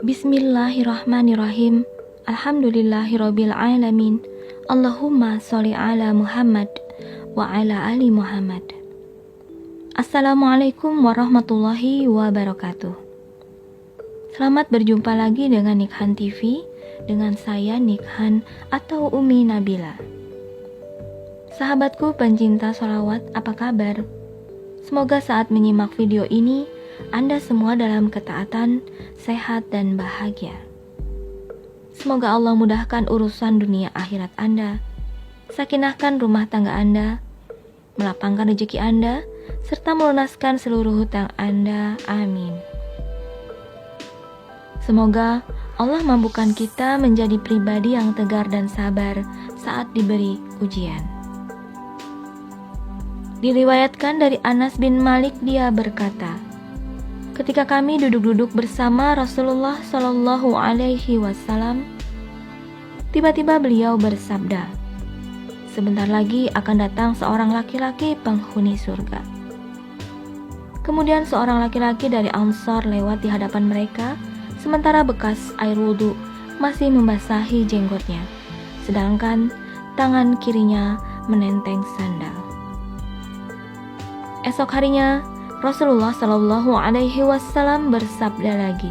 Bismillahirrahmanirrahim. Alhamdulillahirabbil alamin. Allahumma sholli ala Muhammad wa ala ali Muhammad. Assalamualaikum warahmatullahi wabarakatuh. Selamat berjumpa lagi dengan Nikhan TV, dengan saya Nikhan atau Umi Nabila. Sahabatku pencinta sholawat, apa kabar? Semoga saat menyimak video ini Anda semua dalam ketaatan, sehat dan bahagia. Semoga Allah mudahkan urusan dunia akhirat Anda, sakinahkan rumah tangga Anda, melapangkan rezeki Anda, serta melunaskan seluruh hutang Anda. Amin. Semoga Allah mampukan kita menjadi pribadi yang tegar dan sabar saat diberi ujian. Diriwayatkan dari Anas bin Malik, dia berkata, ketika kami duduk-duduk bersama Rasulullah Shallallahu Alaihi Wasallam, tiba-tiba beliau bersabda, sebentar lagi akan datang seorang laki-laki penghuni surga. Kemudian seorang laki-laki dari Ansar lewat di hadapan mereka, sementara bekas air wudhu masih membasahi jenggotnya, sedangkan tangan kirinya menenteng sandal. Esok harinya, Rasulullah Shallallahu Alaihi Wasallam bersabda lagi,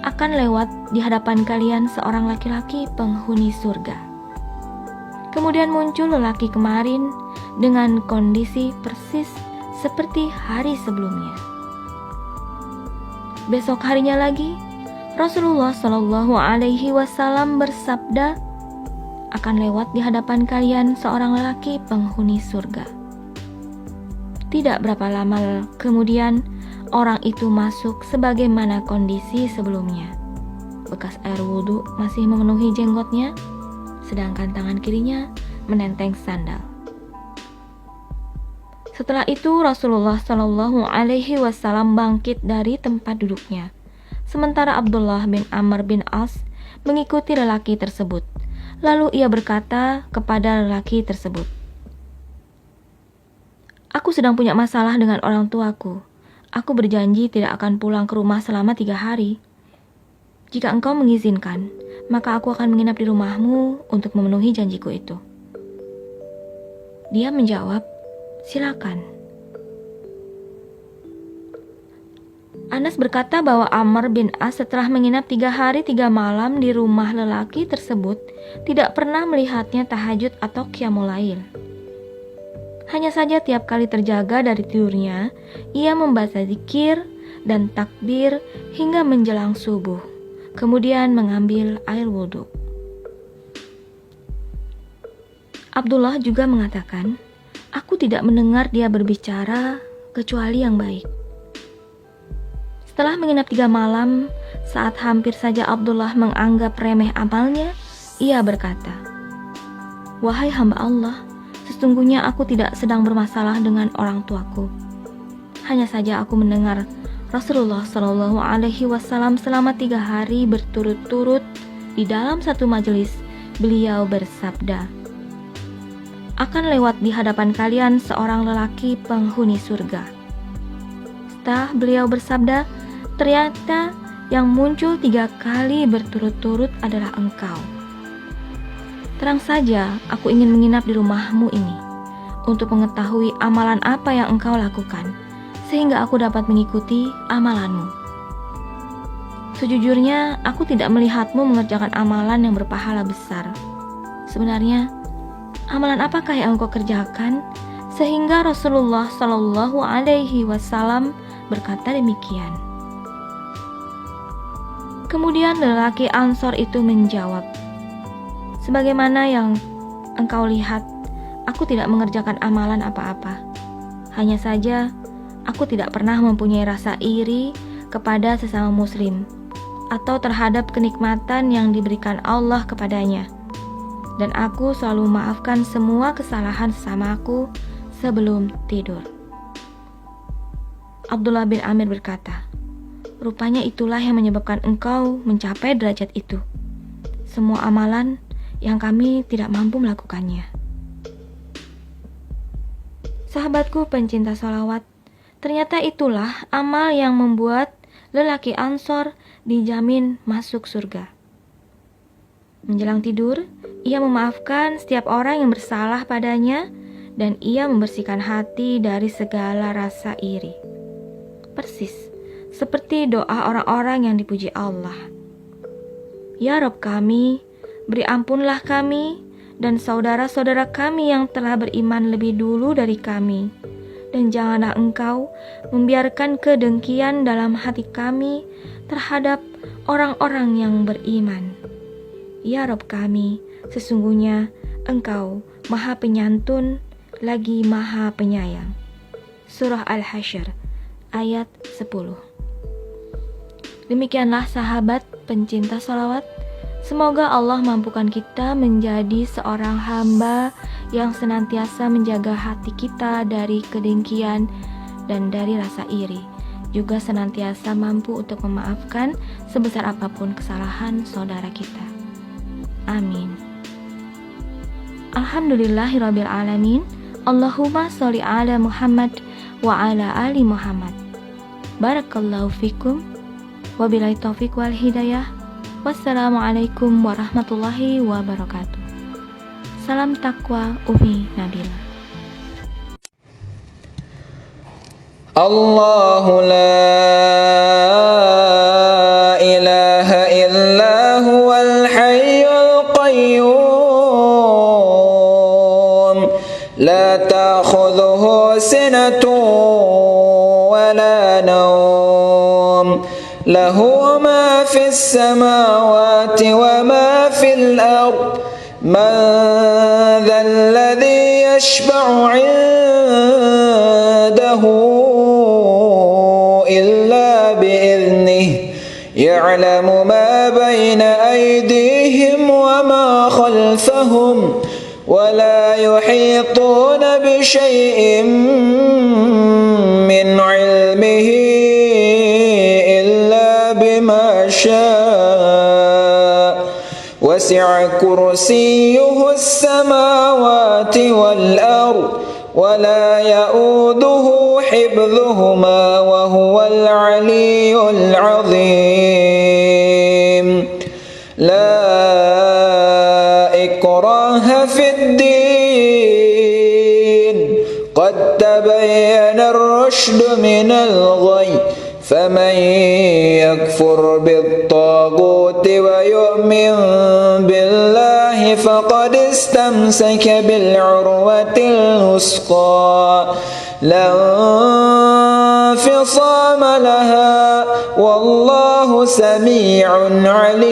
akan lewat di hadapan kalian seorang laki-laki penghuni surga. Kemudian muncul lelaki kemarin dengan kondisi persis seperti hari sebelumnya. Besok harinya lagi, Rasulullah Shallallahu Alaihi Wasallam bersabda, akan lewat di hadapan kalian seorang lelaki penghuni surga. Tidak berapa lama kemudian, orang itu masuk sebagaimana kondisi sebelumnya. Bekas air wudhu masih memenuhi jenggotnya, sedangkan tangan kirinya menenteng sandal. Setelah itu Rasulullah Shallallahu Alaihi Wasallam bangkit dari tempat duduknya, sementara Abdullah bin Amr bin As mengikuti lelaki tersebut. Lalu ia berkata kepada lelaki tersebut, aku sedang punya masalah dengan orang tuaku. Aku berjanji tidak akan pulang ke rumah selama 3 hari. Jika engkau mengizinkan, maka aku akan menginap di rumahmu untuk memenuhi janjiku itu. Dia menjawab, silakan. Anas berkata bahwa Amr bin As setelah menginap 3 hari 3 malam di rumah lelaki tersebut, tidak pernah melihatnya tahajud atau qiyamul lail. Hanya saja tiap kali terjaga dari tidurnya, ia membaca zikir dan takbir hingga menjelang subuh, kemudian mengambil air wudhu. Abdullah juga mengatakan, aku tidak mendengar dia berbicara kecuali yang baik. Setelah menginap 3 malam, saat hampir saja Abdullah menganggap remeh amalnya, ia berkata, wahai hamba Allah, sesungguhnya aku tidak sedang bermasalah dengan orang tuaku. Hanya saja aku mendengar Rasulullah Shallallahu Alaihi Wasallam selama 3 hari berturut-turut di dalam satu majelis, beliau bersabda, akan lewat di hadapan kalian seorang lelaki penghuni surga. Setelah beliau bersabda, ternyata yang muncul 3 kali berturut-turut adalah engkau. Terang saja, aku ingin menginap di rumahmu ini untuk mengetahui amalan apa yang engkau lakukan, sehingga aku dapat mengikuti amalanmu. Sejujurnya, aku tidak melihatmu mengerjakan amalan yang berpahala besar. Sebenarnya, amalan apakah yang engkau kerjakan, sehingga Rasulullah Shallallahu Alaihi Wasallam berkata demikian. Kemudian lelaki Ansor itu menjawab, sebagaimana yang engkau lihat, aku tidak mengerjakan amalan apa-apa. Hanya saja, aku tidak pernah mempunyai rasa iri kepada sesama muslim atau terhadap kenikmatan yang diberikan Allah kepadanya. Dan aku selalu memaafkan semua kesalahan sesamaku sebelum tidur. Abdullah bin Amir berkata, rupanya itulah yang menyebabkan engkau mencapai derajat itu. Semua amalan yang kami tidak mampu melakukannya. Sahabatku pencinta sholawat, ternyata itulah amal yang membuat lelaki Ansor dijamin masuk surga. Menjelang tidur, ia memaafkan setiap orang yang bersalah padanya dan ia membersihkan hati dari segala rasa iri. Persis seperti doa orang-orang yang dipuji Allah. Ya Rabb kami, beri ampunlah kami dan saudara-saudara kami yang telah beriman lebih dulu dari kami. Dan janganlah Engkau membiarkan kedengkian dalam hati kami terhadap orang-orang yang beriman. Ya Rabb kami, sesungguhnya Engkau Maha Penyantun lagi Maha Penyayang. Surah Al-Hasyr ayat 10. Demikianlah sahabat pencinta salawat. Semoga Allah mampukan kita menjadi seorang hamba yang senantiasa menjaga hati kita dari kedengkian dan dari rasa iri. Juga senantiasa mampu untuk memaafkan sebesar apapun kesalahan saudara kita. Amin. Alhamdulillahirabbil alamin. Allahumma sholli ala Muhammad wa ala ali Muhammad. Barakallahu fikum. Wabillahi taufiq wal hidayah. Wassalamualaikum warahmatullahi wabarakatuh. Salam takwa Umi Nabila. Allahu la ilaha illa huwal hayyul qayyum la ta'khudhuhu sinatun wa la nawm lahu ma fis samawati wa ma fil ard man dhal ladhi yashfa'u 'indahu يعلم ما بين أيديهم وما خلفهم ولا يحيطون بشيء من علمه إلا بما شاء وسع كرسيه السماوات والأرض ولا يؤوده حفظهما وهو العلي العظيم لا إكراه في الدين قد تبين الرشد من الغي فمن يكفر بالطاغوت ويؤمن بالله فقد استمسك بالعروة الوثقى لا انفصام لها والله سميع عليم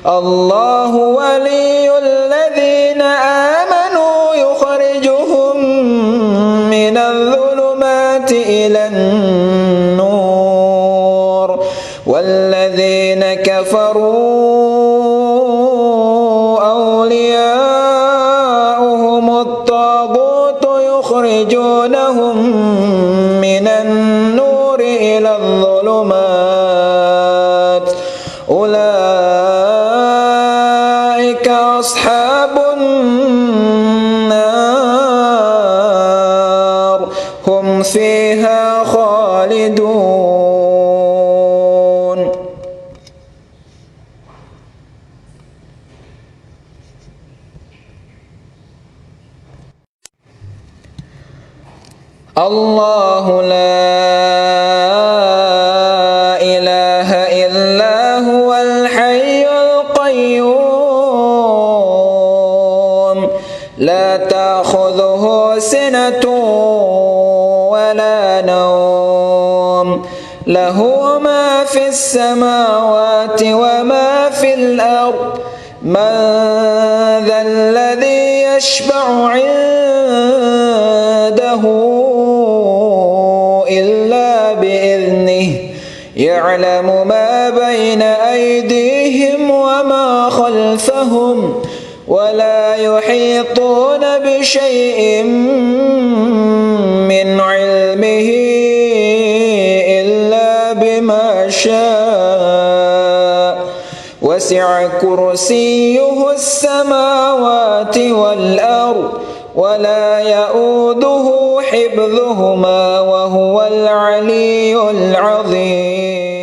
الله ولي الذين آمنوا يخرجهم من الظلمات إلى النور والذين كفروا أولياؤهم الطاغوت يخرجونهم من النور إلى الظلمات أولئك أصحاب النار هم فيها خالدون. الله لا إله إلا هو الحي القيوم لا تأخذه سنة ولا نوم له ما في السماوات وما في الأرض من ذا الذي يشفع عنده إلا بإذنه يعلم ما بين أيديهم وما خلفهم ولا يحيطون بشيء من علمه إلا بما شاء وسع كرسيه السماوات والأرض ولا يؤوده حفظهما وهو العلي العظيم